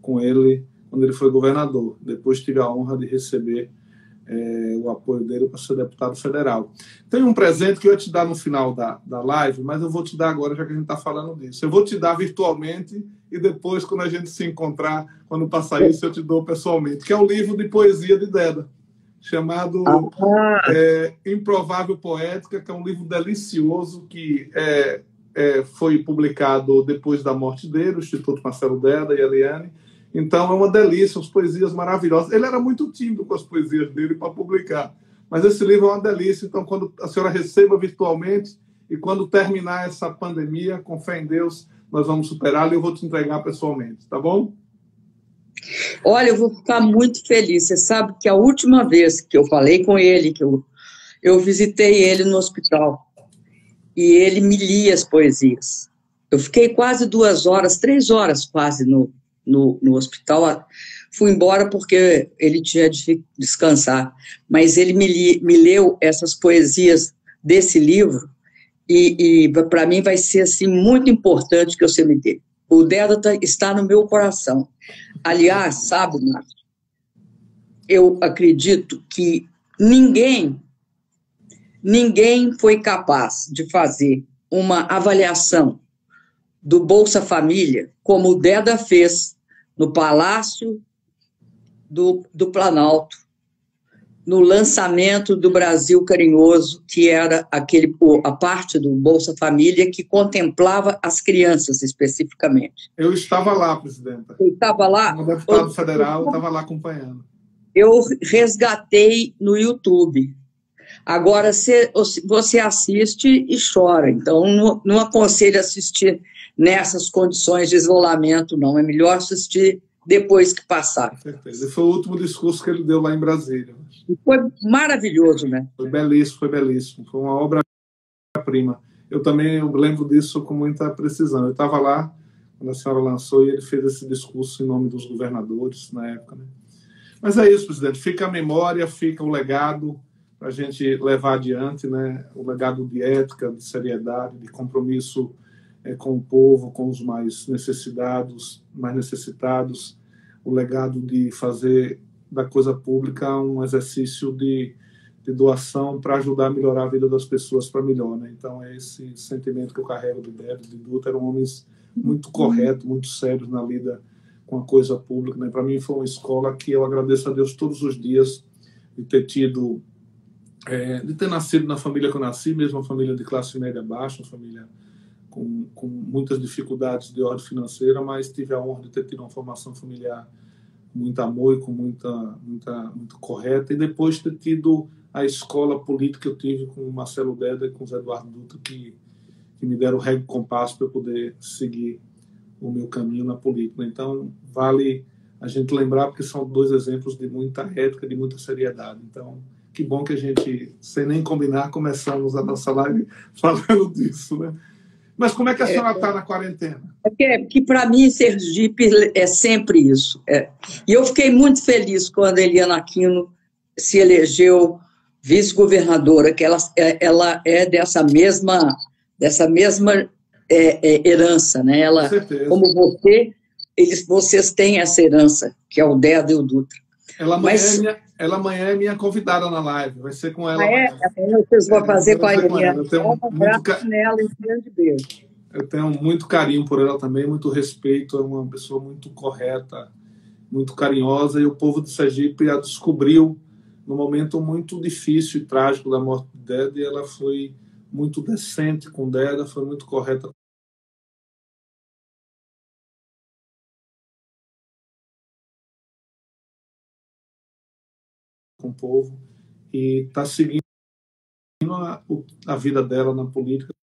com ele quando ele foi governador. Depois tive a honra de receber o apoio dele para ser deputado federal. Tem um presente que eu ia te dar no final da live, mas eu vou te dar agora, já que a gente está falando disso. Eu vou te dar virtualmente e depois, quando a gente se encontrar, quando passar isso, eu te dou pessoalmente, que é o livro de poesia de Deda, chamado Improvável Poética, que é um livro delicioso que foi publicado depois da morte dele, o Instituto Marcelo Deda e Eliane. Então é uma delícia, as poesias maravilhosas. Ele era muito tímido com as poesias dele para publicar, mas esse livro é uma delícia. Então, quando a senhora receba virtualmente e quando terminar essa pandemia, com fé em Deus, nós vamos superá-lo e eu vou te entregar pessoalmente, tá bom? Olha, eu vou ficar muito feliz. Você sabe que a última vez que eu falei com ele, que eu visitei ele no hospital, e ele me lia as poesias. Eu fiquei quase 2 horas, 3 horas quase no hospital. Fui embora porque ele tinha de descansar, mas ele me leu essas poesias desse livro e para mim vai ser assim, muito importante que você me dê. O Deda está no meu coração. Aliás, sabe, Márcio, eu acredito que ninguém foi capaz de fazer uma avaliação do Bolsa Família como o Deda fez no Palácio do Planalto, no lançamento do Brasil Carinhoso, que era a parte do Bolsa Família que contemplava as crianças especificamente. Eu estava lá, presidenta. Eu estava lá? Como deputado federal, eu estava lá acompanhando. Eu resgatei no YouTube. Agora, você assiste e chora, então não aconselho assistir nessas condições de isolamento, não. É melhor assistir depois que passar. Com certeza. E foi o último discurso que ele deu lá em Brasília. E foi maravilhoso, né? Foi belíssimo, foi belíssimo. Foi uma obra-prima. Eu também lembro disso com muita precisão. Eu estava lá quando a senhora lançou e ele fez esse discurso em nome dos governadores na época, né? Mas é isso, presidente. Fica a memória, fica o legado para a gente levar adiante, né? O legado de ética, de seriedade, de compromisso com o povo, com os mais necessitados, o legado de fazer da coisa pública um exercício de doação para ajudar a melhorar a vida das pessoas para melhor, né? Então é esse sentimento que eu carrego de Deda, de Dutra. Eram homens muito corretos, muito sérios na lida com a coisa pública, né? Para mim foi uma escola que eu agradeço a Deus todos os dias de ter tido, de ter nascido na família que eu nasci, mesmo uma família de classe média baixa, uma família com muitas dificuldades de ordem financeira, mas tive a honra de ter tido uma formação familiar com muito amor e com muito correta, e depois ter tido a escola política que eu tive com o Marcelo Deda e com o Zé Eduardo Dutra, que me deram o régua e compasso para eu poder seguir o meu caminho na política. Então, vale a gente lembrar, porque são 2 exemplos de muita ética, de muita seriedade. Então, que bom que a gente, sem nem combinar, começamos a nossa live falando disso, né? Mas como é que a senhora está na quarentena? Que para mim, Sergipe é sempre isso. E eu fiquei muito feliz quando a Eliana Aquino se elegeu vice-governadora, que ela é dessa mesma herança, né? Ela, como vocês têm essa herança, que é o Deda e o Dutra. Ela amanhã é minha convidada na live, vai ser com ela. Vocês vão fazer com a Eliana. Um abraço nela e um grande beijo. Eu tenho muito carinho por ela também, muito respeito, é uma pessoa muito correta, muito carinhosa, e o povo de Sergipe a descobriu num momento muito difícil e trágico da morte de Deda, e ela foi muito decente com Deda, foi muito correta com o povo, e está seguindo a vida dela na política.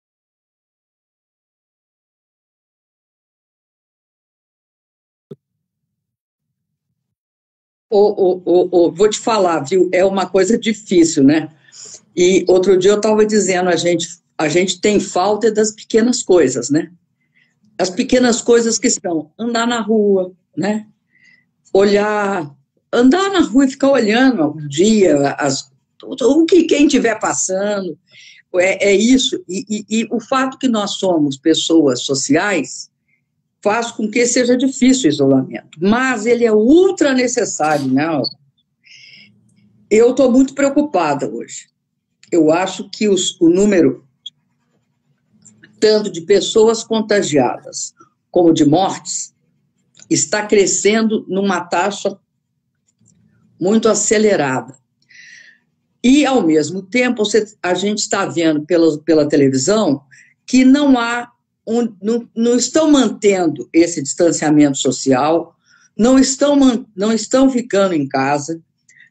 Vou te falar, viu? É uma coisa difícil, né? E outro dia eu estava dizendo, a gente tem falta das pequenas coisas, né? As pequenas coisas que são andar na rua, né? Andar na rua e ficar olhando o dia, quem estiver passando, é isso. E o fato que nós somos pessoas sociais faz com que seja difícil o isolamento, mas ele é ultra necessário, né? Eu estou muito preocupada hoje. Eu acho que o número, tanto de pessoas contagiadas como de mortes, está crescendo numa taxa muito acelerada. E, ao mesmo tempo, a gente está vendo pela televisão que não estão mantendo esse distanciamento social, não estão ficando em casa.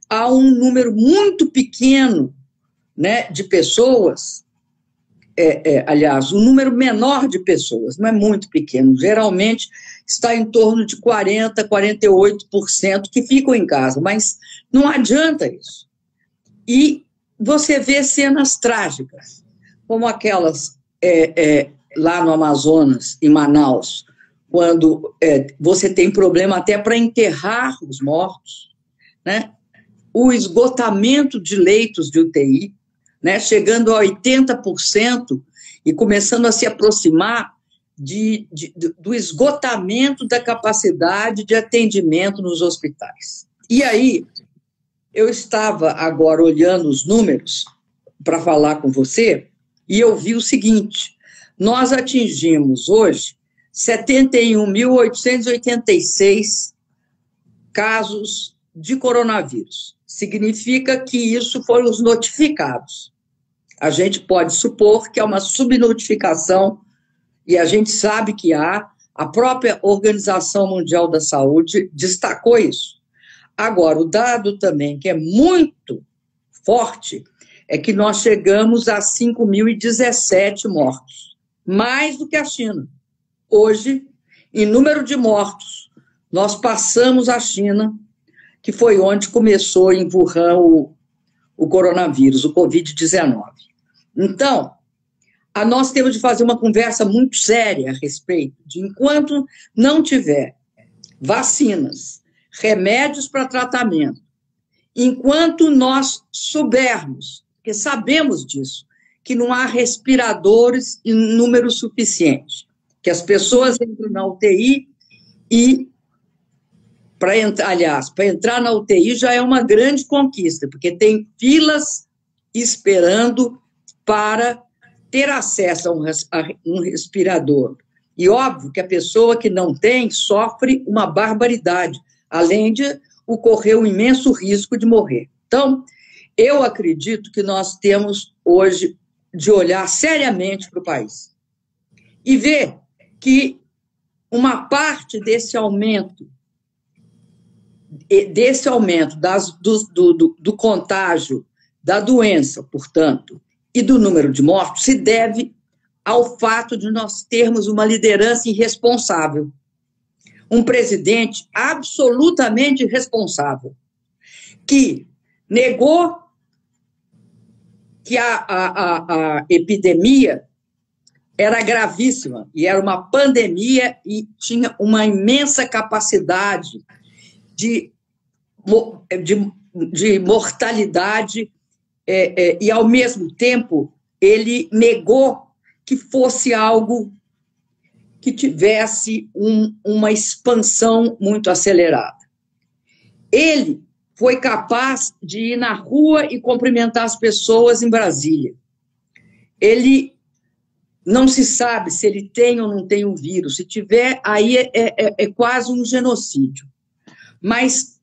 Há um número muito pequeno, né, de pessoas, aliás, um número menor de pessoas, não é muito pequeno, geralmente está em torno de 40%, 48% que ficam em casa, mas não adianta isso. E você vê cenas trágicas, como aquelas lá no Amazonas, em Manaus, quando você tem problema até para enterrar os mortos, né? O esgotamento de leitos de UTI, né, chegando a 80% e começando a se aproximar do esgotamento da capacidade de atendimento nos hospitais. E aí, eu estava agora olhando os números para falar com você e eu vi o seguinte: nós atingimos hoje 71.886 casos de coronavírus. Significa que isso foram os notificados. A gente pode supor que é uma subnotificação, e a gente sabe que a própria Organização Mundial da Saúde destacou isso. Agora, o dado também que é muito forte é que nós chegamos a 5.017 mortos, mais do que a China. Hoje, em número de mortos, nós passamos a China, que foi onde começou em Wuhan o coronavírus, o Covid-19. Então, nós temos de fazer uma conversa muito séria a respeito de, enquanto não tiver vacinas, remédios para tratamento, enquanto nós soubermos, porque sabemos disso, que não há respiradores em número suficiente, que as pessoas entram na UTI e para entrar na UTI já é uma grande conquista, porque tem filas esperando para ter acesso a um respirador. E óbvio que a pessoa que não tem sofre uma barbaridade, além de ocorrer um imenso risco de morrer. Então, eu acredito que nós temos hoje de olhar seriamente para o país e ver que uma parte desse aumento do contágio, da doença, portanto, e do número de mortos, se deve ao fato de nós termos uma liderança irresponsável, um presidente absolutamente irresponsável, que negou que a epidemia era gravíssima, e era uma pandemia, e tinha uma imensa capacidade de mortalidade, e, ao mesmo tempo, ele negou que fosse algo que tivesse uma expansão muito acelerada. Ele foi capaz de ir na rua e cumprimentar as pessoas em Brasília. Ele não se sabe se ele tem ou não tem o vírus. Se tiver, aí é quase um genocídio. Mas,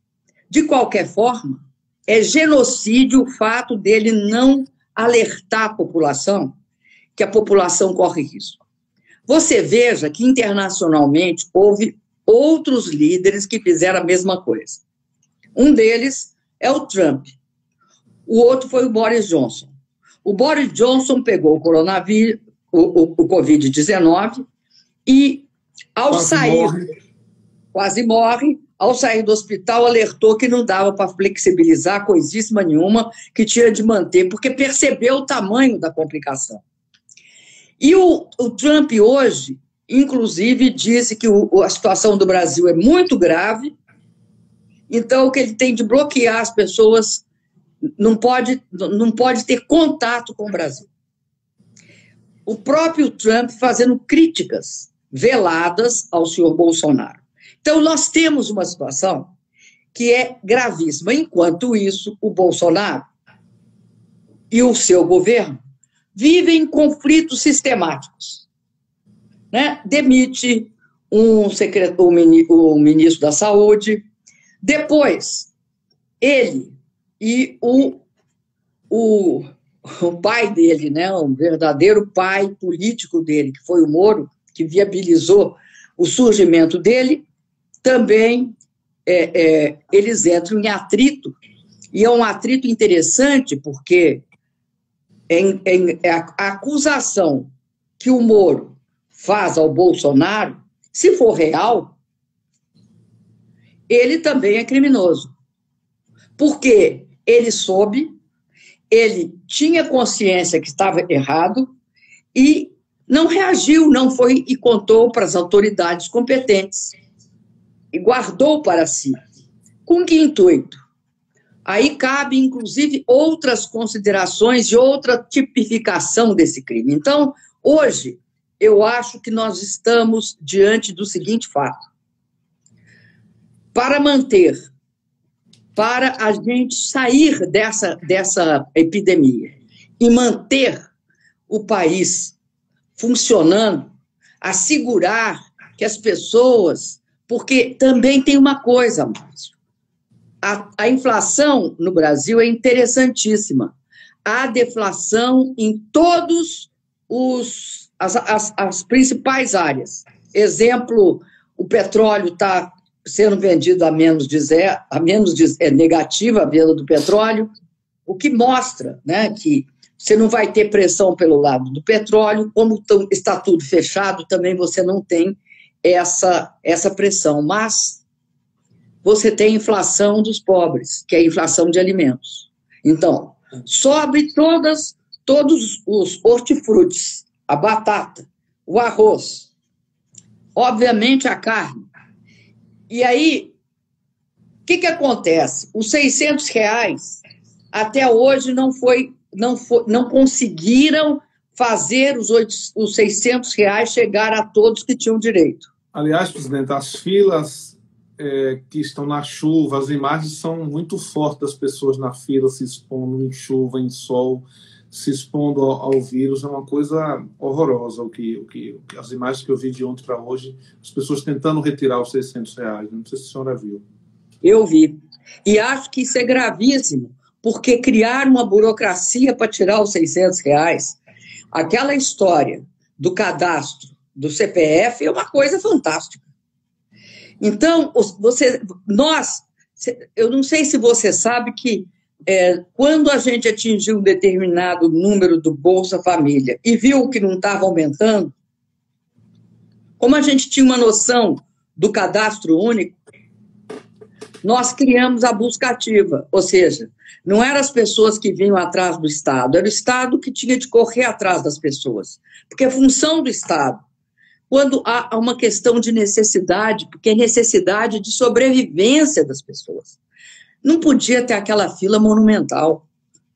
de qualquer forma, é genocídio o fato dele não alertar a população que a população corre risco. Você veja que, internacionalmente, houve outros líderes que fizeram a mesma coisa. Um deles é o Trump. O outro foi o Boris Johnson. O Boris Johnson pegou o coronavírus, o Covid-19, e, ao sair, quase morre. Ao sair do hospital, alertou que não dava para flexibilizar coisíssima nenhuma, que tinha de manter, porque percebeu o tamanho da complicação. E o Trump hoje, inclusive, disse que a situação do Brasil é muito grave, então que ele tem de bloquear as pessoas, não pode ter contato com o Brasil. O próprio Trump fazendo críticas, veladas ao senhor Bolsonaro. Então, nós temos uma situação que é gravíssima. Enquanto isso, o Bolsonaro e o seu governo vivem em conflitos sistemáticos, né? Demite o ministro da Saúde, depois ele e o pai dele, né, o verdadeiro pai político dele, que foi o Moro, que viabilizou o surgimento dele, também eles entram em atrito, e é um atrito interessante, porque a acusação que o Moro faz ao Bolsonaro, se for real, ele também é criminoso, porque ele soube, ele tinha consciência que estava errado e não reagiu, não foi e contou para as autoridades competentes e guardou para si. Com que intuito? Aí cabe, inclusive, outras considerações e outra tipificação desse crime. Então, hoje, eu acho que nós estamos diante do seguinte fato. Para a gente sair dessa epidemia e manter o país funcionando, assegurar que as pessoas... Porque também tem uma coisa, Márcio, a inflação no Brasil é interessantíssima. Há deflação em todas as principais áreas. Exemplo, o petróleo está sendo vendido a menos negativa a venda do petróleo, o que mostra, né, que você não vai ter pressão pelo lado do petróleo, como está tudo fechado, também você não tem essa pressão, mas você tem inflação dos pobres, que é a inflação de alimentos. Então, sobe todos os hortifrutis, a batata, o arroz, obviamente a carne. E aí, o que acontece? Os R$600 até hoje não conseguiram fazer os R$600 chegar a todos que tinham direito. Aliás, presidente, as filas que estão na chuva, as imagens são muito fortes das pessoas na fila se expondo em chuva, em sol, se expondo ao vírus. É uma coisa horrorosa as imagens que eu vi de ontem para hoje, as pessoas tentando retirar os R$600. Não sei se a senhora viu. Eu vi. E acho que isso é gravíssimo, porque criar uma burocracia para tirar os R$600, aquela história do cadastro do CPF é uma coisa fantástica. Então, eu não sei se você sabe que quando a gente atingiu um determinado número do Bolsa Família e viu que não estava aumentando, como a gente tinha uma noção do cadastro único, nós criamos a busca ativa, ou seja, não eram as pessoas que vinham atrás do Estado, era o Estado que tinha de correr atrás das pessoas, porque é função do Estado. Quando há uma questão de necessidade, porque é necessidade de sobrevivência das pessoas. Não podia ter aquela fila monumental.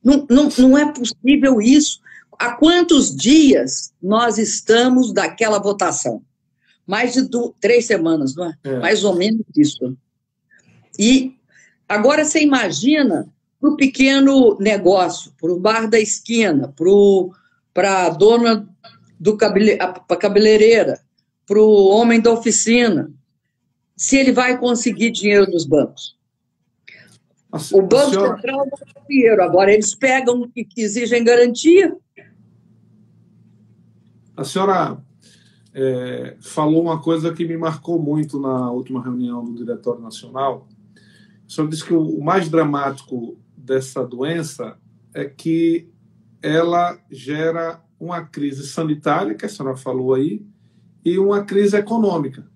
Não é possível isso. Há quantos dias nós estamos daquela votação? Mais de 3 semanas, não é? Mais ou menos isso. E agora você imagina para o pequeno negócio, para o bar da esquina, para a dona para a cabeleireira, para o homem da oficina, se ele vai conseguir dinheiro dos bancos. O Banco Central não tem dinheiro, agora eles pegam e exigem garantia. A senhora falou uma coisa que me marcou muito na última reunião do Diretório Nacional. A senhora disse que o mais dramático dessa doença é que ela gera uma crise sanitária, que a senhora falou aí, e uma crise econômica.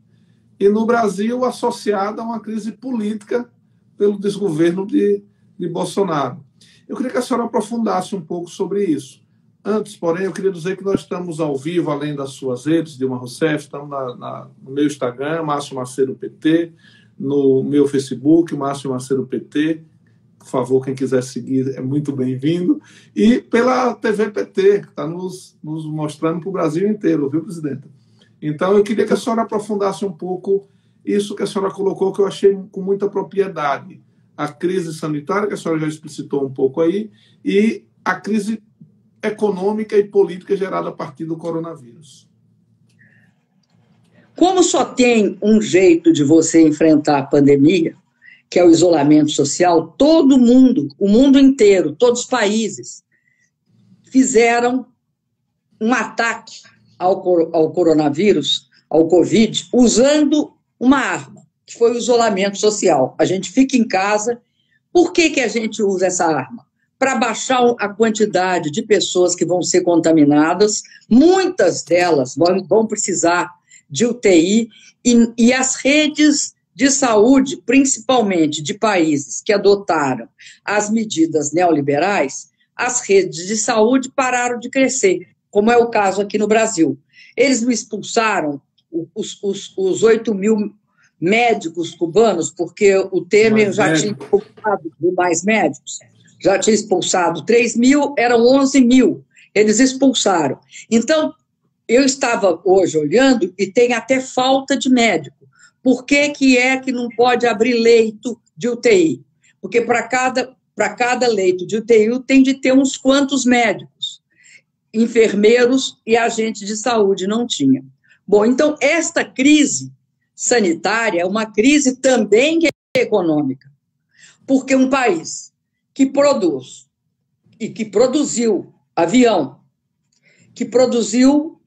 E no Brasil, associada a uma crise política pelo desgoverno de Bolsonaro. Eu queria que a senhora aprofundasse um pouco sobre isso. Antes, porém, eu queria dizer que nós estamos ao vivo, além das suas redes, Dilma Rousseff, estamos no meu Instagram, Márcio Macedo PT, no meu Facebook, Márcio Macedo PT. Por favor, quem quiser seguir é muito bem-vindo. E pela TV PT, que está nos mostrando para o Brasil inteiro, viu, presidenta? Então, eu queria que a senhora aprofundasse um pouco isso que a senhora colocou, que eu achei com muita propriedade. A crise sanitária, que a senhora já explicitou um pouco aí, e a crise econômica e política gerada a partir do coronavírus. Como só tem um jeito de você enfrentar a pandemia, que é o isolamento social, todo mundo, o mundo inteiro, todos os países, fizeram um ataque ao coronavírus, ao Covid, usando uma arma, que foi o isolamento social. A gente fica em casa. Por que a gente usa essa arma? Para baixar a quantidade de pessoas que vão ser contaminadas, muitas delas vão precisar de UTI, e as redes de saúde, principalmente de países que adotaram as medidas neoliberais, as redes de saúde pararam de crescer, como é o caso aqui no Brasil. Eles não expulsaram os 8 mil médicos cubanos, porque o Temer já tinha expulsado mais médicos, já tinha expulsado 3 mil, eram 11 mil, eles expulsaram. Então, eu estava hoje olhando e tem até falta de médico. Por que não pode abrir leito de UTI? Porque para cada leito de UTI tem de ter uns quantos médicos, enfermeiros e agentes de saúde, não tinha. Bom, então, esta crise sanitária é uma crise também econômica, porque um país que produz e que produziu avião, que produziu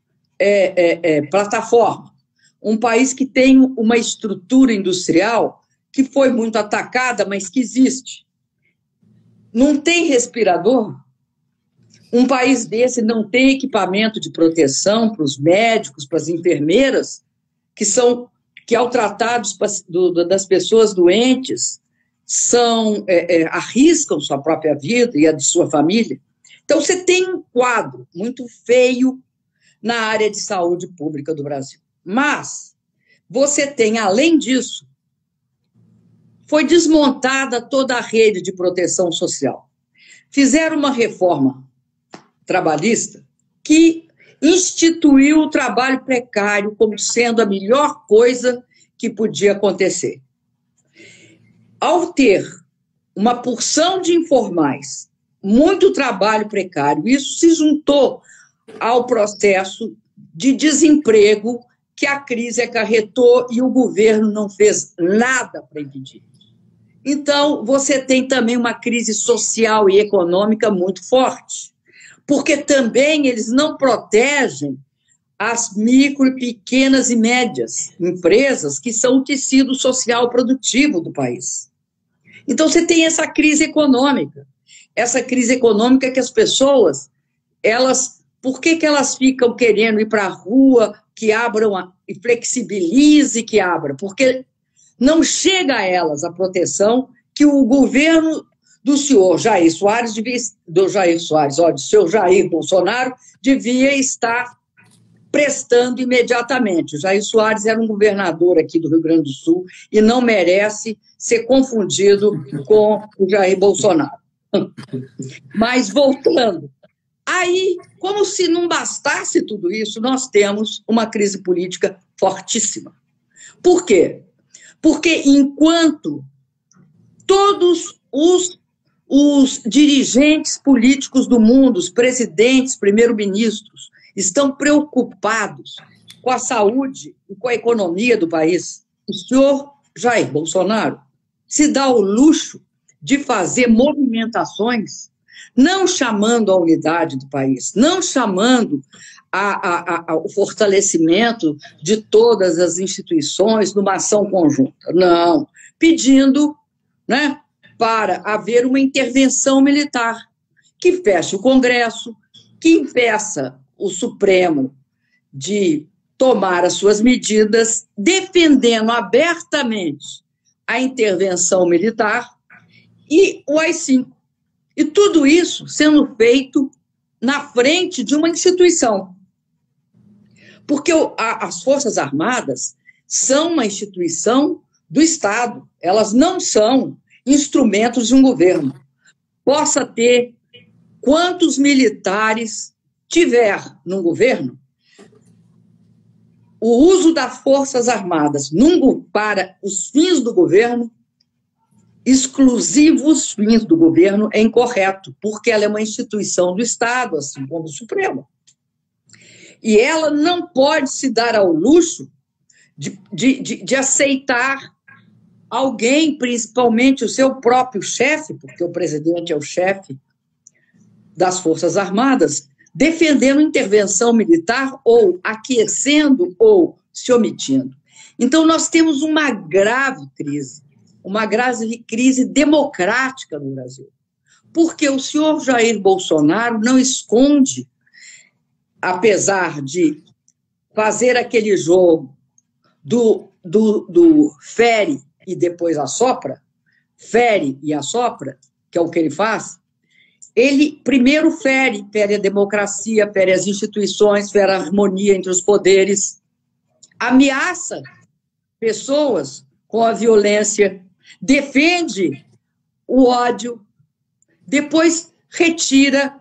plataforma, um país que tem uma estrutura industrial que foi muito atacada, mas que existe, não tem respirador. Um país desse não tem equipamento de proteção para os médicos, para as enfermeiras, que ao tratar das pessoas doentes, arriscam sua própria vida e a de sua família. Então, você tem um quadro muito feio na área de saúde pública do Brasil. Mas você tem, além disso, foi desmontada toda a rede de proteção social. Fizeram uma reforma trabalhista que instituiu o trabalho precário como sendo a melhor coisa que podia acontecer. Ao ter uma porção de informais, muito trabalho precário, isso se juntou ao processo de desemprego que a crise acarretou e o governo não fez nada para impedir. Então, você tem também uma crise social e econômica muito forte, porque também eles não protegem as micro, pequenas e médias empresas que são o tecido social produtivo do país. Então, você tem essa crise econômica que as pessoas, por que elas ficam querendo ir para a rua, que abram e flexibilize que abra? Porque não chega a elas a proteção que o governo do senhor Jair Soares, do seu Jair Bolsonaro, devia estar prestando imediatamente. O Jair Soares era um governador aqui do Rio Grande do Sul e não merece ser confundido com o Jair Bolsonaro. Mas, voltando, aí, como se não bastasse tudo isso, nós temos uma crise política fortíssima. Por quê? Porque enquanto todos os dirigentes políticos do mundo, os presidentes, primeiro-ministros, estão preocupados com a saúde e com a economia do país, o senhor Jair Bolsonaro se dá o luxo de fazer movimentações, não chamando a unidade do país, não chamando o fortalecimento de todas as instituições numa ação conjunta, não, pedindo, né, para haver uma intervenção militar que feche o Congresso, que impeça o Supremo de tomar as suas medidas, defendendo abertamente a intervenção militar e o AI-5. E tudo isso sendo feito na frente de uma instituição. Porque as Forças Armadas são uma instituição do Estado, elas não são instrumentos de um governo. Possa ter quantos militares tiver num governo, o uso das Forças Armadas para os fins do governo, exclusivos fins do governo, é incorreto, porque ela é uma instituição do Estado, assim como o Supremo. E ela não pode se dar ao luxo de aceitar alguém, principalmente o seu próprio chefe, porque o presidente é o chefe das Forças Armadas, defendendo intervenção militar ou aquecendo ou se omitindo. Então, nós temos uma grave crise democrática no Brasil, porque o senhor Jair Bolsonaro não esconde, apesar de fazer aquele jogo do fere e depois assopra, fere e assopra, que é o que ele faz, ele primeiro fere a democracia, fere as instituições, fere a harmonia entre os poderes, ameaça pessoas com a violência, defende o ódio, depois retira,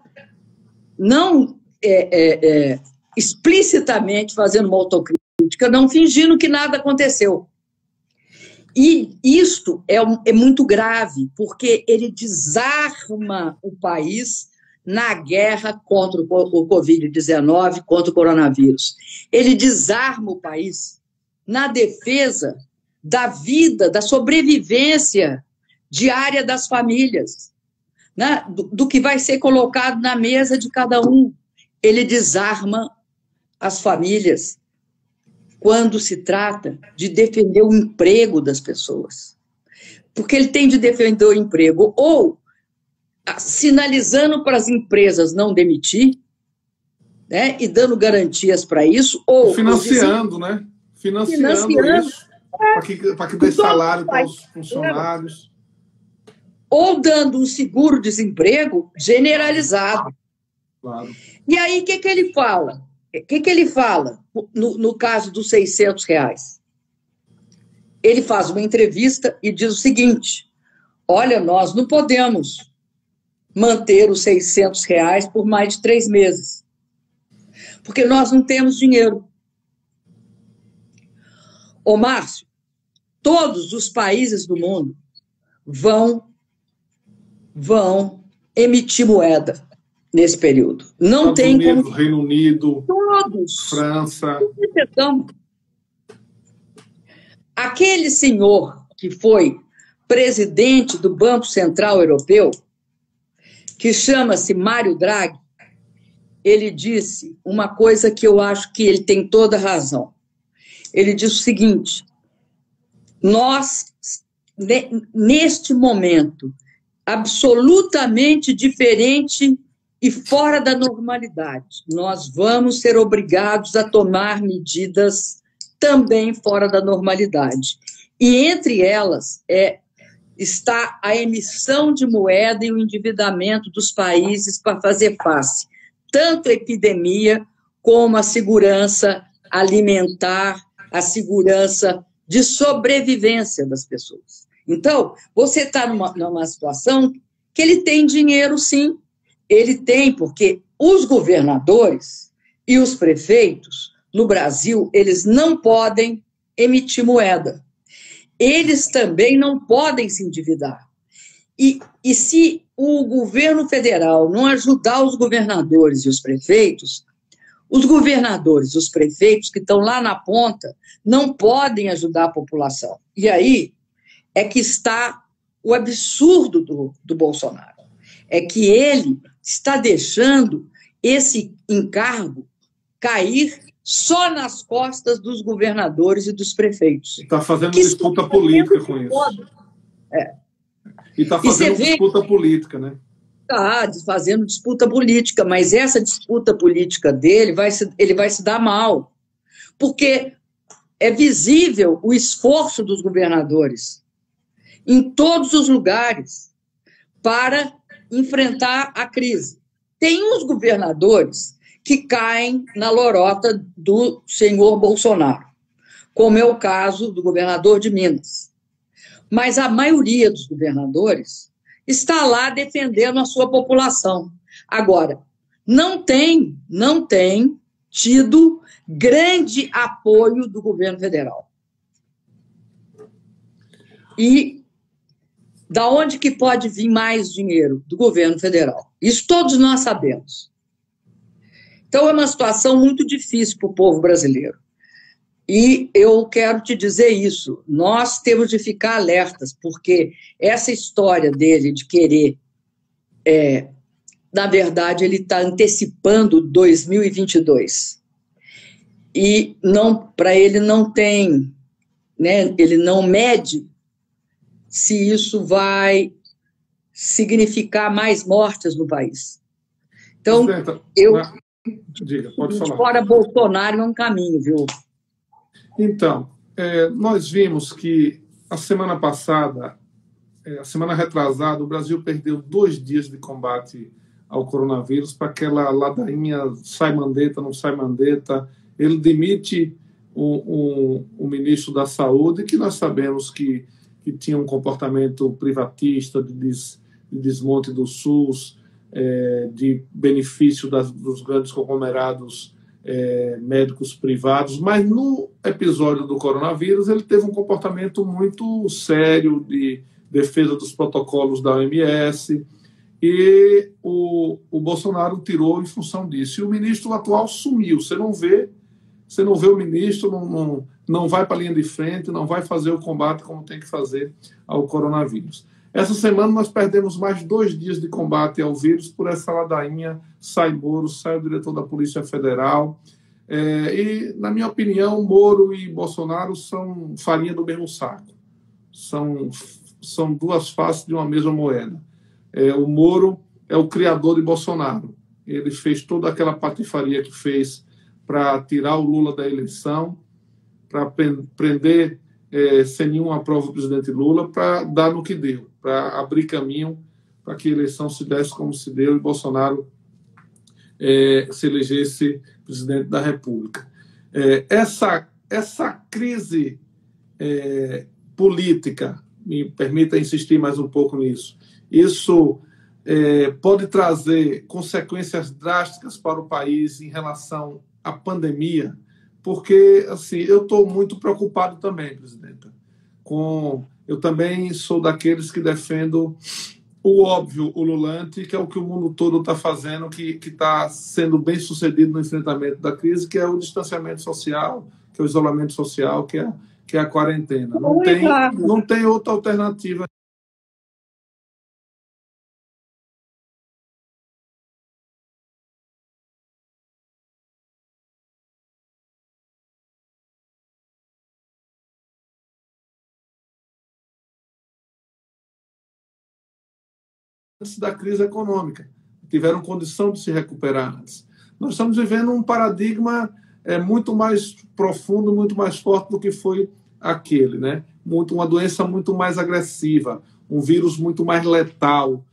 não explicitamente fazendo uma autocrítica, não fingindo que nada aconteceu. E isto é muito grave, porque ele desarma o país na guerra contra o Covid-19, contra o coronavírus. Ele desarma o país na defesa da vida, da sobrevivência diária das famílias, né? Do que vai ser colocado na mesa de cada um. Ele desarma as famílias quando se trata de defender o emprego das pessoas. Porque ele tem de defender o emprego ou sinalizando para as empresas não demitir, né, e dando garantias para isso, ou financiando, né? Financiando isso, para que dê salário para os funcionários. Ou dando um seguro-desemprego generalizado. Claro. E aí, o que ele fala? O que ele fala no caso dos R$600? Ele faz uma entrevista e diz o seguinte: olha, nós não podemos manter os R$600 por mais de 3 meses, porque nós não temos dinheiro. Ô, Márcio, todos os países do mundo vão emitir moeda nesse período. Não Estados tem Unidos, como... Reino Unido, todos. França. Aquele senhor que foi presidente do Banco Central Europeu, que chama-se Mário Draghi, ele disse uma coisa que eu acho que ele tem toda razão. Ele disse o seguinte: nós, neste momento, absolutamente diferente e fora da normalidade, nós vamos ser obrigados a tomar medidas também fora da normalidade. E entre elas está a emissão de moeda e o endividamento dos países para fazer face tanto à epidemia como à segurança alimentar, à segurança de sobrevivência das pessoas. Então, você está numa situação que ele tem dinheiro, sim. Ele tem, porque os governadores e os prefeitos no Brasil, eles não podem emitir moeda. Eles também não podem se endividar. E se o governo federal não ajudar os governadores e os prefeitos e os prefeitos que estão lá na ponta não podem ajudar a população. E aí é que está o absurdo do Bolsonaro. É que ele está deixando esse encargo cair só nas costas dos governadores e dos prefeitos. Está fazendo disputa política com isso. E está fazendo disputa política, né? Está fazendo disputa política, mas essa disputa política dele, ele vai se dar mal. Porque é visível o esforço dos governadores em todos os lugares para enfrentar a crise. Tem uns governadores que caem na lorota do senhor Bolsonaro, como é o caso do governador de Minas. Mas a maioria dos governadores está lá defendendo a sua população. Agora, não tem tido grande apoio do governo federal. E da onde que pode vir mais dinheiro? Do governo federal. Isso todos nós sabemos. Então, é uma situação muito difícil para o povo brasileiro. E eu quero te dizer isso, nós temos de ficar alertas, porque essa história dele de querer, na verdade, ele está antecipando 2022. E para ele não tem, né, ele não mede se isso vai significar mais mortes no país. Então, diga, pode falar. Fora Bolsonaro é um caminho, viu? Então, nós vimos que a semana passada, a semana retrasada, o Brasil perdeu 2 dias de combate ao coronavírus para aquela ladainha, sai Mandetta, não sai Mandetta. Ele demite o ministro da Saúde, que nós sabemos que tinha um comportamento privatista, de desmonte do SUS, de benefício dos grandes conglomerados médicos privados, mas no episódio do coronavírus ele teve um comportamento muito sério de defesa dos protocolos da OMS, e o Bolsonaro tirou em função disso. E o ministro atual sumiu. Você não vê o ministro, não vai para a linha de frente, não vai fazer o combate como tem que fazer ao coronavírus. Essa semana nós perdemos mais 2 dias de combate ao vírus por essa ladainha, sai Moro, sai o diretor da Polícia Federal. E, na minha opinião, Moro e Bolsonaro são farinha do mesmo saco. São 2 faces de uma mesma moeda. O Moro é o criador de Bolsonaro. Ele fez toda aquela patifaria que fez para tirar o Lula da eleição, para prender sem nenhuma prova o presidente Lula, para dar no que deu, para abrir caminho para que a eleição se desse como se deu e Bolsonaro se elegesse presidente da República. Essa crise política, me permita insistir mais um pouco nisso, isso pode trazer consequências drásticas para o país em relação à pandemia, porque assim, eu estou muito preocupado também, presidenta. Eu também sou daqueles que defendo o óbvio, o ululante, que é o que o mundo todo está fazendo, que está sendo bem sucedido no enfrentamento da crise, que é o distanciamento social, que é o isolamento social, que é a quarentena. Não tem outra alternativa. Antes da crise econômica, tiveram condição de se recuperar antes. Nós estamos vivendo um paradigma muito mais profundo, muito mais forte do que foi aquele, né? Uma doença muito mais agressiva, um vírus muito mais letal,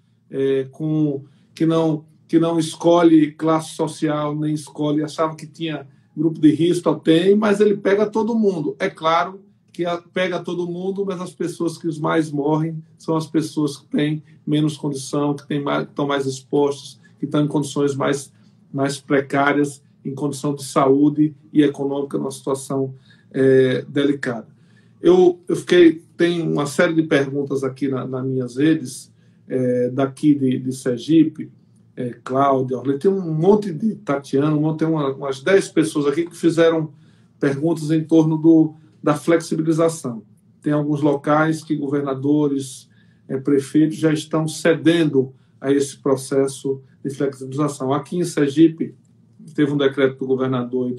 que não escolhe classe social, nem escolhe, achava que tinha grupo de risco, tem, mas ele pega todo mundo. É claro que pega todo mundo, mas as pessoas que mais morrem são as pessoas que têm menos condição, que estão mais expostas, que estão em condições mais precárias, em condição de saúde e econômica, numa situação delicada. Tem uma série de perguntas aqui nas minhas redes, daqui de Sergipe, Cláudia, tem um monte de Tatiana, tem umas 10 pessoas aqui que fizeram perguntas em torno da flexibilização. Tem alguns locais que governadores, prefeitos já estão cedendo a esse processo de flexibilização. Aqui em Sergipe, teve um decreto do governador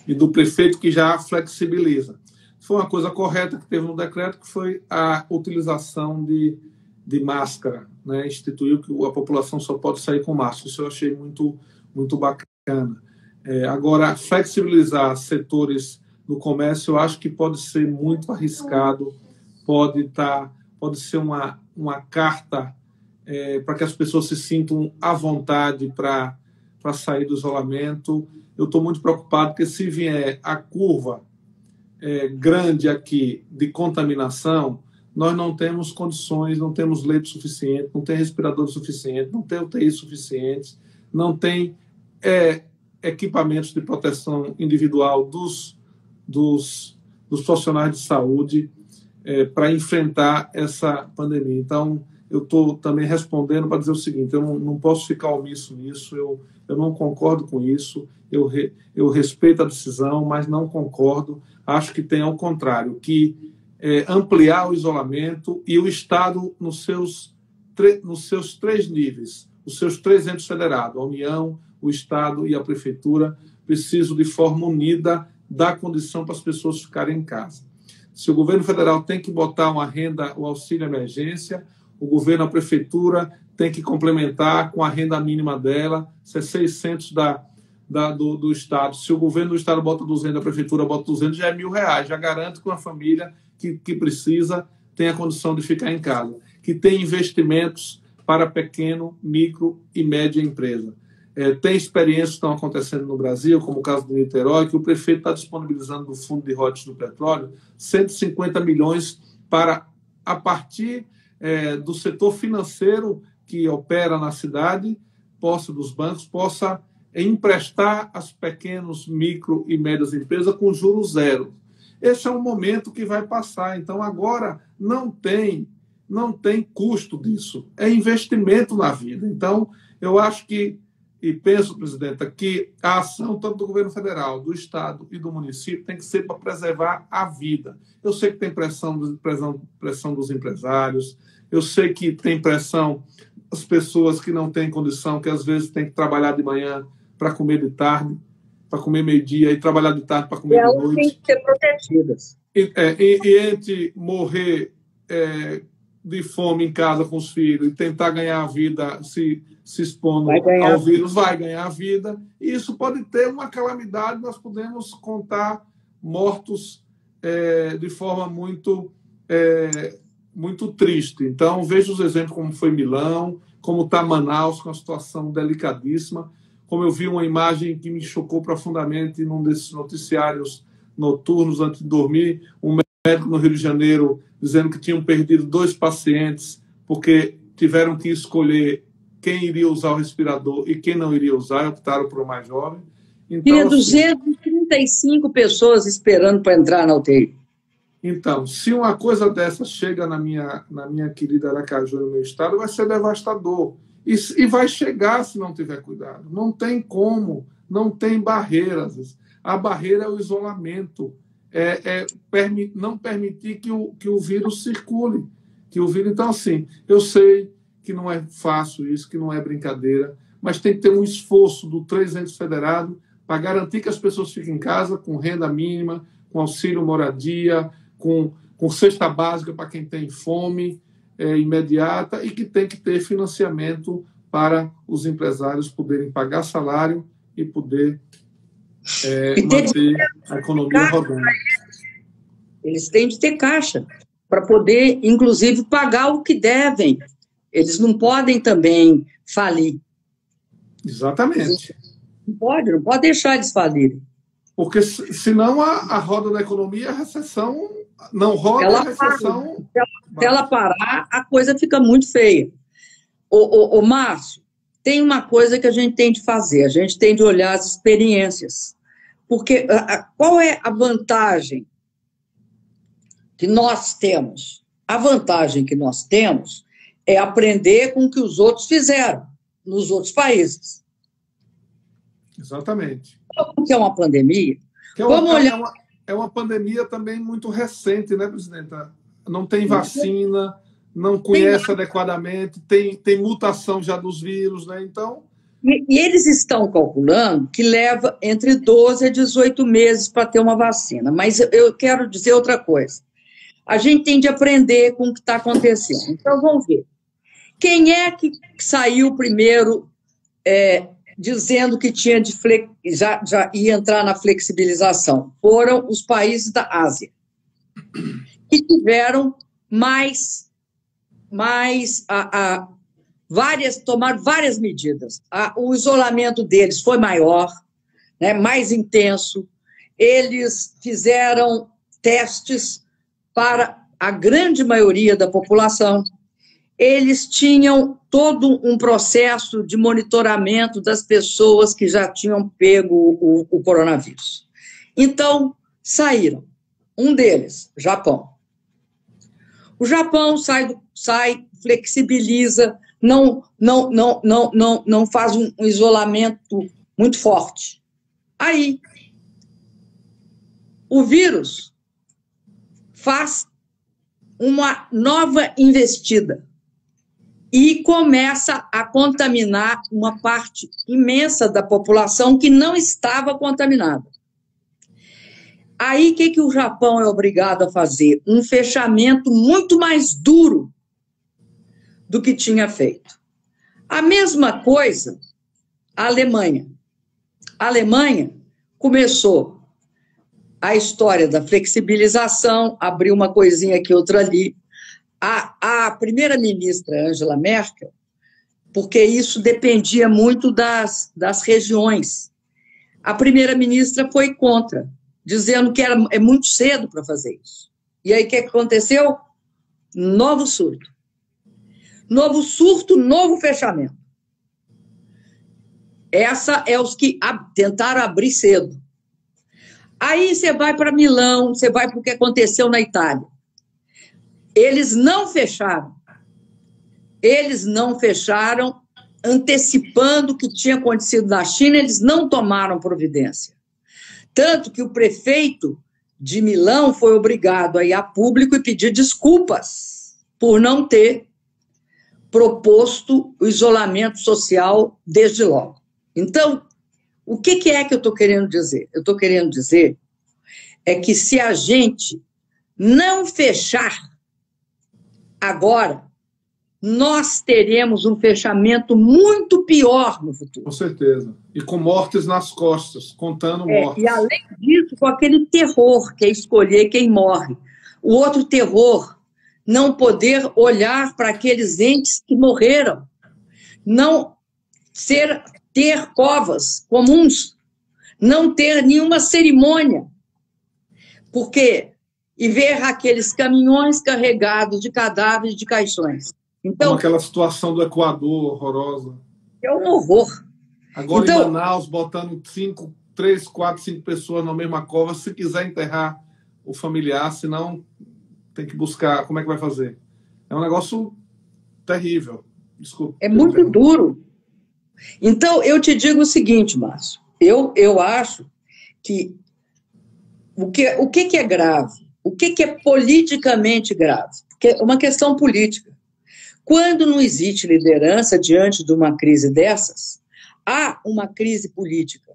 e do prefeito que já flexibiliza. Foi uma coisa correta que teve no decreto, que foi a utilização de máscara, né? Instituiu que a população só pode sair com máscara. Isso eu achei muito, muito bacana. Agora, flexibilizar setores do comércio, eu acho que pode ser muito arriscado, pode ser uma carta para que as pessoas se sintam à vontade para sair do isolamento. Eu estou muito preocupado, porque se vier a curva grande aqui de contaminação, nós não temos condições, não temos leito suficiente, não tem respirador suficiente, não tem UTI suficiente, não tem equipamentos de proteção individual dos profissionais de saúde para enfrentar essa pandemia. Então, eu estou também respondendo para dizer o seguinte: eu não posso ficar omisso nisso, eu não concordo com isso, eu respeito a decisão, mas não concordo. Acho que tem, ao contrário, que ampliar o isolamento e o Estado nos seus 3 níveis, os seus 3 entes federados, a União, o Estado e a Prefeitura, precisam, de forma unida, dar condição para as pessoas ficarem em casa. Se o governo federal tem que botar uma renda, o auxílio emergência, o governo, a Prefeitura, tem que complementar com a renda mínima dela, se é 600 do Estado. Se o governo do Estado bota 200, a Prefeitura bota 200, já é R$1.000, já garante que uma família que precisa tem a condição de ficar em casa, que tem investimentos para pequeno, micro e média empresa. Tem experiências que estão acontecendo no Brasil, como o caso de Niterói, que o prefeito está disponibilizando do Fundo de Royalties do Petróleo 150 milhões para, a partir do setor financeiro que opera na cidade, dos bancos, possa emprestar às pequenos, micro e médias empresas com juros zero. Esse é um momento que vai passar. Então, agora, não tem custo disso. É investimento na vida. Então, eu acho que, e penso, presidenta, que a ação tanto do governo federal, do Estado e do município tem que ser para preservar a vida. Eu sei que tem pressão dos empresários, eu sei que tem pressão das pessoas que não têm condição, que às vezes têm que trabalhar de manhã para comer de tarde, para comer meio-dia, e trabalhar de tarde para comer de noite. Elas têm que ser protegidas. E entre morrer de fome em casa com os filhos e tentar ganhar a vida se expondo ao vírus, vai ganhar a vida. E isso pode ter uma calamidade, nós podemos contar mortos de forma muito triste. Então, veja os exemplos como foi Milão, como está Manaus, com uma situação delicadíssima. Como eu vi uma imagem que me chocou profundamente num desses noticiários noturnos antes de dormir, um médico no Rio de Janeiro dizendo que tinham perdido 2 pacientes porque tiveram que escolher quem iria usar o respirador e quem não iria usar, optaram por o mais jovem. Então, tinha 235 pessoas esperando para entrar na UTI. Então, se uma coisa dessa chega na minha querida Aracaju, no meu estado, vai ser devastador. E vai chegar se não tiver cuidado. Não tem como, não tem barreiras. A barreira é o isolamento. Não permitir que o vírus circule. Então, assim, eu sei que não é fácil isso, que não é brincadeira, mas tem que ter um esforço do 3 entes federados para garantir que as pessoas fiquem em casa com renda mínima, com auxílio moradia, com cesta básica para quem tem fome imediata, e que tem que ter financiamento para os empresários poderem pagar salário e poder manter a economia rodando. Eles têm de ter caixa para poder, inclusive, pagar o que devem. Eles não podem também falir. Exatamente. Não pode deixar eles falirem. Porque senão a roda da economia, a recessão não roda, a recessão... Se ela parar, a coisa fica muito feia. Ô, Márcio, tem uma coisa que a gente tem de fazer, a gente tem de olhar as experiências. Porque qual é a vantagem que nós temos? A vantagem que nós temos é aprender com o que os outros fizeram nos outros países. Exatamente. Como que é uma pandemia? É uma pandemia também muito recente, né, presidenta? Não tem vacina, não conhece adequadamente, tem mutação já dos vírus, né? Então... E eles estão calculando que leva entre 12 a 18 meses para ter uma vacina. Mas eu quero dizer outra coisa. A gente tem de aprender com o que está acontecendo. Então, vamos ver. Quem é que saiu primeiro dizendo que tinha já ia entrar na flexibilização? Foram os países da Ásia, que tiveram tomaram várias medidas. O isolamento deles foi maior, né, mais intenso. Eles fizeram testes para a grande maioria da população. eles tinham todo um processo de monitoramento das pessoas que já tinham pego o coronavírus. Então, saíram. Um deles, Japão. O Japão sai, flexibiliza, não faz um isolamento muito forte. Aí, o vírus faz uma nova investida e começa a contaminar uma parte imensa da população que não estava contaminada. Aí, o que o Japão é obrigado a fazer? Um fechamento muito mais duro do que tinha feito. A mesma coisa, a Alemanha. A Alemanha começou a história da flexibilização, abriu uma coisinha aqui, outra ali. A primeira-ministra Angela Merkel, porque isso dependia muito das regiões, a primeira-ministra foi contra, dizendo que é muito cedo para fazer isso. E aí, o que aconteceu? Novo surto. Novo surto, novo fechamento. Essa é os que tentaram abrir cedo. Aí você vai para Milão, você vai para o que aconteceu na Itália. Eles não fecharam. Eles não fecharam, antecipando o que tinha acontecido na China, eles não tomaram providência. Tanto que o prefeito de Milão foi obrigado a ir a público e pedir desculpas por não ter proposto o isolamento social desde logo. Então, o que é que eu estou querendo dizer? Eu estou querendo dizer é que se a gente não fechar agora, nós teremos um fechamento muito pior no futuro. Com certeza. E com mortes nas costas, contando mortes. E, além disso, com aquele terror, que é escolher quem morre. O outro terror, não poder olhar para aqueles entes que morreram. Não ter covas comuns. Não ter nenhuma cerimônia. E ver aqueles caminhões carregados de cadáveres de caixões. Então, como aquela situação do Equador horrorosa. É um horror. Agora em Manaus, botando 3, 4, 5 pessoas na mesma cova, se quiser enterrar o familiar, senão tem que buscar. Como é que vai fazer? É um negócio terrível. Desculpa. É muito duro. Então, eu te digo o seguinte, Márcio. Eu acho que o que é grave? O que é politicamente grave? Porque é uma questão política. Quando não existe liderança diante de uma crise dessas, há uma crise política.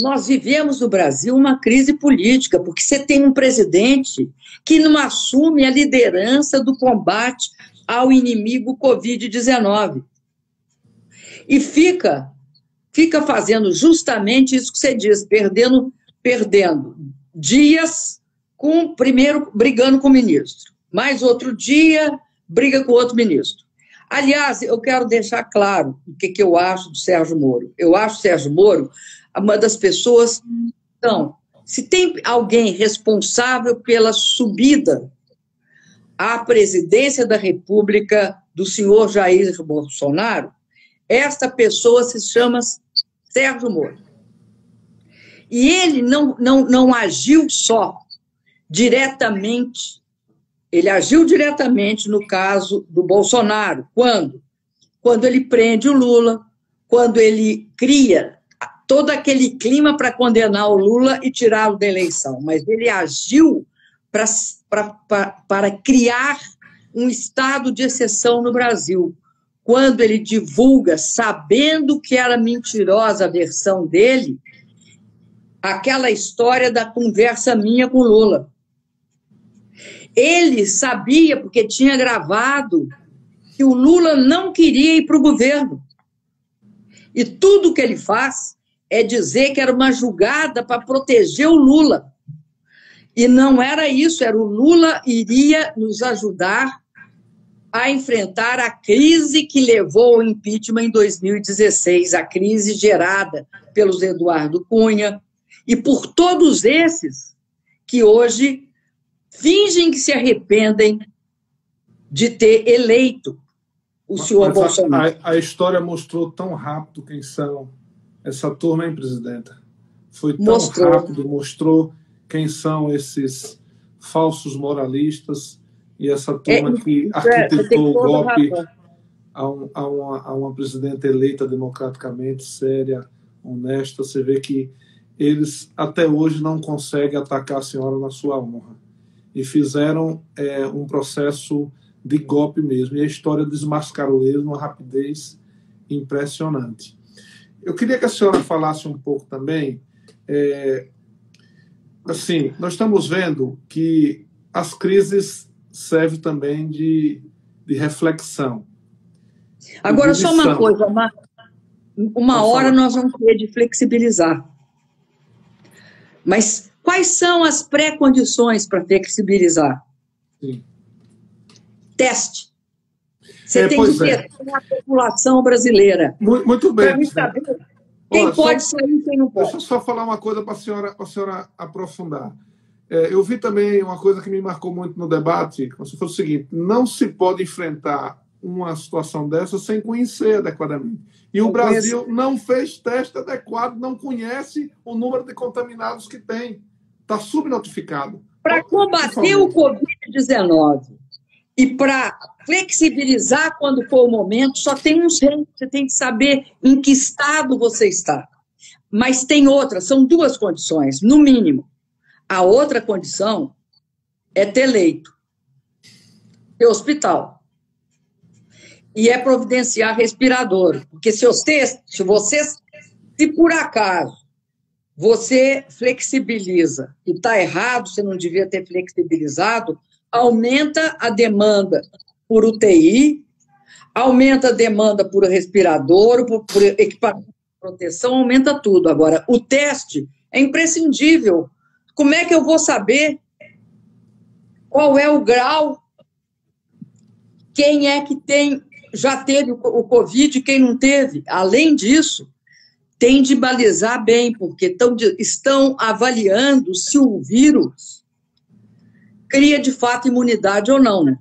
Nós vivemos no Brasil uma crise política, porque você tem um presidente que não assume a liderança do combate ao inimigo Covid-19. E fica fazendo justamente isso que você diz, perdendo dias, primeiro brigando com o ministro, mais outro dia briga com outro ministro. Aliás, eu quero deixar claro o que eu acho do Sérgio Moro. Eu acho o Sérgio Moro uma das pessoas... Então, se tem alguém responsável pela subida à presidência da República do senhor Jair Bolsonaro, esta pessoa se chama Sérgio Moro. E ele não agiu só diretamente. Ele agiu diretamente no caso do Bolsonaro. Quando? Quando ele prende o Lula, quando ele cria todo aquele clima para condenar o Lula e tirá-lo da eleição. Mas ele agiu para criar um estado de exceção no Brasil. Quando ele divulga, sabendo que era mentirosa a versão dele, aquela história da conversa minha com o Lula. Ele sabia, porque tinha gravado, que o Lula não queria ir para o governo. E tudo que ele faz é dizer que era uma jogada para proteger o Lula. E não era isso, era o Lula iria nos ajudar a enfrentar a crise que levou ao impeachment em 2016, a crise gerada pelos Eduardo Cunha e por todos esses que hoje fingem que se arrependem de ter eleito o senhor Bolsonaro. A história mostrou tão rápido quem são essa turma, hein, presidenta? Foi tão rápido, mostrou quem são esses falsos moralistas e essa turma que arquitetou o golpe a uma presidenta eleita democraticamente, séria, honesta. Você vê que eles até hoje não conseguem atacar a senhora na sua honra. E fizeram um processo de golpe mesmo. E a história desmascarou eles numa rapidez impressionante. Eu queria que a senhora falasse um pouco também. Assim, nós estamos vendo que as crises servem também de reflexão. Agora, só uma coisa, uma hora nós vamos ter de flexibilizar. Mas quais são as pré-condições para flexibilizar? Sim. Teste. Você tem que ter a população brasileira. Muito bem. Para saber quem pode sair e quem não pode. Deixa eu só falar uma coisa para a senhora aprofundar. Eu vi também uma coisa que me marcou muito no debate, como se fosse o seguinte: não se pode enfrentar uma situação dessa sem conhecer adequadamente. E o Brasil não fez teste adequado, não conhece o número de contaminados que tem. Está subnotificado. Para combater o Covid-19 e para flexibilizar quando for o momento, só tem um jeito. Você tem que saber em que estado você está. Mas tem outra, são duas condições, no mínimo. A outra condição é ter leito, ter hospital. E é providenciar respirador. Porque se por acaso, você flexibiliza e está errado, você não devia ter flexibilizado, aumenta a demanda por UTI, aumenta a demanda por respirador, por equipamento de proteção, aumenta tudo. Agora, o teste é imprescindível. Como é que eu vou saber qual é o grau? Quem é que já teve o Covid e quem não teve? Além disso, tem de balizar bem, porque estão avaliando se o vírus cria, de fato, imunidade ou não, né?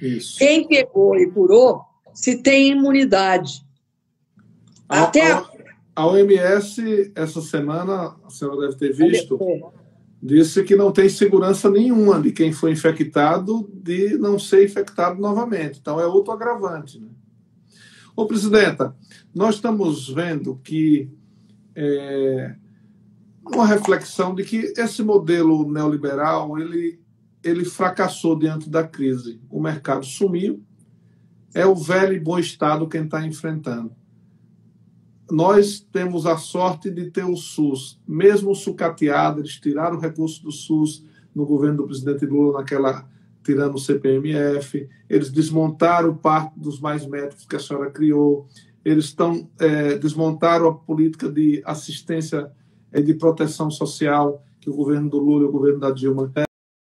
Isso. Quem pegou e curou, se tem imunidade. A OMS, essa semana, a senhora deve ter visto, disse que não tem segurança nenhuma de quem foi infectado de não ser infectado novamente. Então, é outro agravante, né? Ô, presidenta, nós estamos vendo que uma reflexão de que esse modelo neoliberal, ele fracassou diante da crise. O mercado sumiu, é o velho e bom Estado quem está enfrentando. Nós temos a sorte de ter o SUS, mesmo sucateado, eles tiraram o recurso do SUS no governo do presidente Lula, tirando o CPMF, eles desmontaram parte dos mais médicos que a senhora criou, eles desmontaram a política de assistência, de proteção social que o governo do Lula e o governo da Dilma